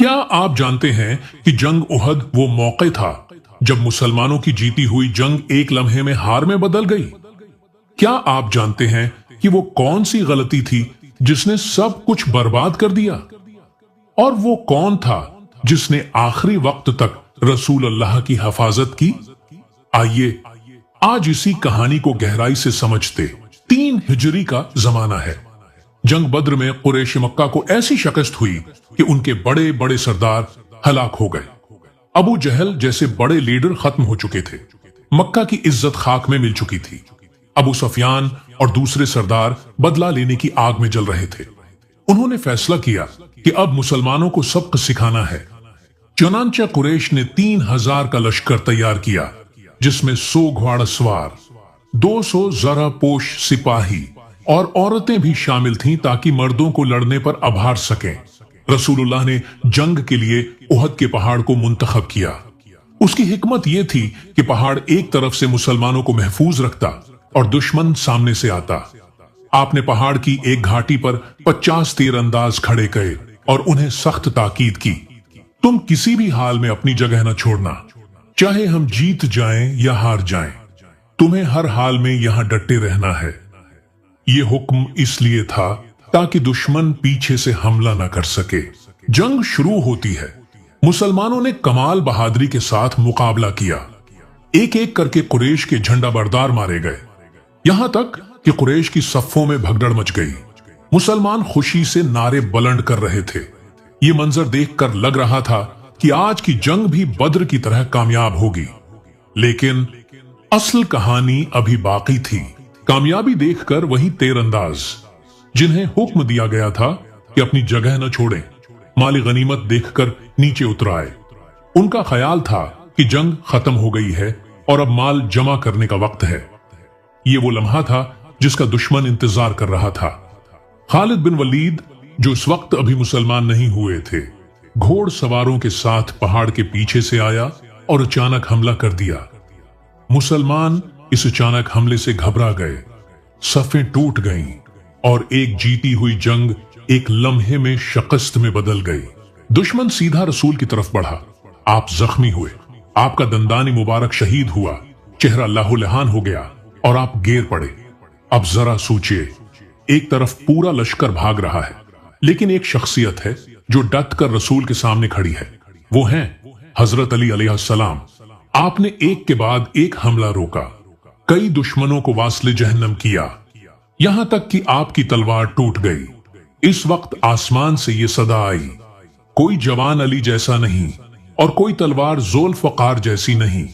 کیا آپ جانتے ہیں کہ جنگ احد وہ موقع تھا جب مسلمانوں کی جیتی ہوئی جنگ ایک لمحے میں ہار میں بدل گئی؟ کیا آپ جانتے ہیں کہ وہ کون سی غلطی تھی جس نے سب کچھ برباد کر دیا؟ اور وہ کون تھا جس نے آخری وقت تک رسول اللہ کی حفاظت کی؟ آئیے آج اسی کہانی کو گہرائی سے سمجھتے۔ 3 ہجری کا زمانہ ہے۔ جنگ بدر میں قریش مکہ کو ایسی شکست ہوئی کہ ان کے بڑے بڑے سردار ہلاک ہو گئے۔ ابو جہل جیسے بڑے لیڈر ختم ہو چکے تھے۔ مکہ کی عزت خاک میں مل چکی تھی۔ ابو سفیان اور دوسرے سردار بدلہ لینے کی آگ میں جل رہے تھے۔ انہوں نے فیصلہ کیا کہ اب مسلمانوں کو سبق سکھانا ہے۔ چنانچہ قریش نے 3000 کا لشکر تیار کیا، جس میں 100 گھوڑا سوار، 200 زرہ پوش سپاہی اور عورتیں بھی شامل تھیں تاکہ مردوں کو لڑنے پر ابھار سکیں۔ رسول اللہ نے جنگ کے لیے احد کے پہاڑ کو منتخب کیا۔ اس کی حکمت یہ تھی کہ پہاڑ ایک طرف سے مسلمانوں کو محفوظ رکھتا اور دشمن سامنے سے آتا۔ آپ نے پہاڑ کی ایک گھاٹی پر 50 تیر انداز کھڑے کئے اور انہیں سخت تاکید کی، تم کسی بھی حال میں اپنی جگہ نہ چھوڑنا، چاہے ہم جیت جائیں یا ہار جائیں، تمہیں ہر حال میں یہاں ڈٹے رہنا ہے۔ یہ حکم اس لیے تھا تاکہ دشمن پیچھے سے حملہ نہ کر سکے۔ جنگ شروع ہوتی ہے۔ مسلمانوں نے کمال بہادری کے ساتھ مقابلہ کیا۔ ایک ایک کر کے قریش کے جھنڈا بردار مارے گئے، یہاں تک کہ قریش کی صفوں میں بھگدڑ مچ گئی۔ مسلمان خوشی سے نعرے بلند کر رہے تھے۔ یہ منظر دیکھ کر لگ رہا تھا کہ آج کی جنگ بھی بدر کی طرح کامیاب ہوگی۔ لیکن اصل کہانی ابھی باقی تھی۔ کامیابی دیکھ کر وہی تیر انداز جنہیں حکم دیا گیا تھا کہ اپنی جگہ نہ چھوڑیں، مال غنیمت دیکھ کر نیچے اتر آئے۔ ان کا خیال تھا کہ جنگ ختم ہو گئی ہے اور اب مال جمع کرنے کا وقت ہے۔ یہ وہ لمحہ تھا جس کا دشمن انتظار کر رہا تھا۔ خالد بن ولید، جو اس وقت ابھی مسلمان نہیں ہوئے تھے، گھوڑ سواروں کے ساتھ پہاڑ کے پیچھے سے آیا اور اچانک حملہ کر دیا۔ مسلمان اس اچانک حملے سے گھبرا گئے، صفیں ٹوٹ گئیں اور ایک جیتی ہوئی جنگ ایک لمحے میں شکست میں بدل گئی۔ دشمن سیدھا رسول کی طرف بڑھا۔ آپ زخمی ہوئے، آپ کا دندان مبارک شہید ہوا، چہرہ لہو لہان ہو گیا اور آپ گر پڑے۔ اب ذرا سوچئے، ایک طرف پورا لشکر بھاگ رہا ہے، لیکن ایک شخصیت ہے جو ڈٹ کر رسول کے سامنے کھڑی ہے۔ وہ ہیں حضرت علی علیہ السلام۔ آپ نے ایک کے بعد ایک حملہ روکا، کئی دشمنوں کو واصل جہنم کیا، یہاں تک کہ آپ کی تلوار ٹوٹ گئی۔ اس وقت آسمان سے یہ صدا آئی، کوئی جوان علی جیسا نہیں اور کوئی تلوار ذوالفقار جیسی نہیں۔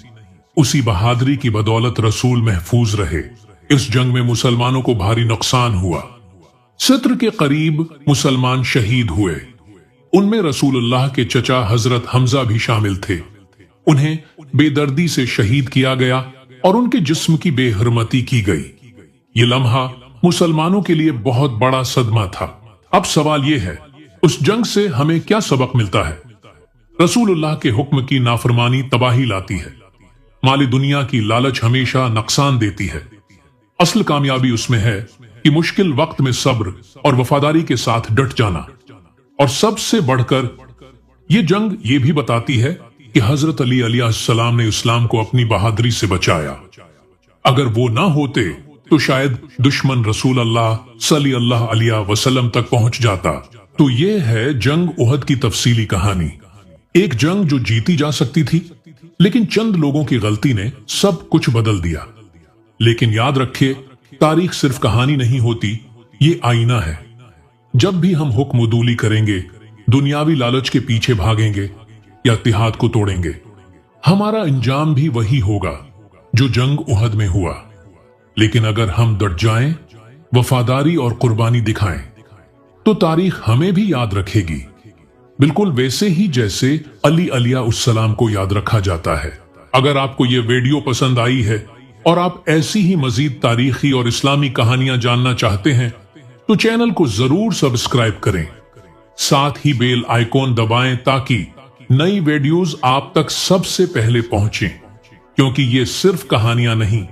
اسی بہادری کی بدولت رسول محفوظ رہے۔ اس جنگ میں مسلمانوں کو بھاری نقصان ہوا۔ ستر کے قریب مسلمان شہید ہوئے۔ ان میں رسول اللہ کے چچا حضرت حمزہ بھی شامل تھے۔ انہیں بے دردی سے شہید کیا گیا اور ان کے جسم کی بے حرمتی کی گئی۔ یہ لمحہ مسلمانوں کے لیے بہت بڑا صدمہ تھا۔ اب سوال یہ ہے، اس جنگ سے ہمیں کیا سبق ملتا ہے؟ رسول اللہ کے حکم کی نافرمانی تباہی لاتی ہے۔ مال دنیا کی لالچ ہمیشہ نقصان دیتی ہے۔ اصل کامیابی اس میں ہے کہ مشکل وقت میں صبر اور وفاداری کے ساتھ ڈٹ جانا۔ اور سب سے بڑھ کر یہ جنگ یہ بھی بتاتی ہے کہ حضرت علی علیہ السلام نے اسلام کو اپنی بہادری سے بچایا۔ اگر وہ نہ ہوتے تو شاید دشمن رسول اللہ صلی اللہ علیہ وسلم تک پہنچ جاتا۔ تو یہ ہے جنگ احد کی تفصیلی کہانی۔ ایک جنگ جو جیتی جا سکتی تھی، لیکن چند لوگوں کی غلطی نے سب کچھ بدل دیا۔ لیکن یاد رکھیے، تاریخ صرف کہانی نہیں ہوتی، یہ آئینہ ہے۔ جب بھی ہم حکم عدولی کریں گے، دنیاوی لالچ کے پیچھے بھاگیں گے یا اتحاد کو توڑیں گے، ہمارا انجام بھی وہی ہوگا جو جنگ احد میں ہوا۔ لیکن اگر ہم ڈٹ جائیں، وفاداری اور قربانی دکھائیں، تو تاریخ ہمیں بھی یاد رکھے گی، بالکل ویسے ہی جیسے علی علیہ السلام کو یاد رکھا جاتا ہے۔ اگر آپ کو یہ ویڈیو پسند آئی ہے اور آپ ایسی ہی مزید تاریخی اور اسلامی کہانیاں جاننا چاہتے ہیں تو چینل کو ضرور سبسکرائب کریں، ساتھ ہی بیل آئیکن دبائیں تاکہ نئی ویڈیوز آپ تک سب سے پہلے پہنچیں، کیونکہ یہ صرف کہانیاں نہیں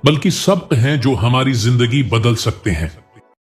بلکہ سبق ہیں جو ہماری زندگی بدل سکتے ہیں۔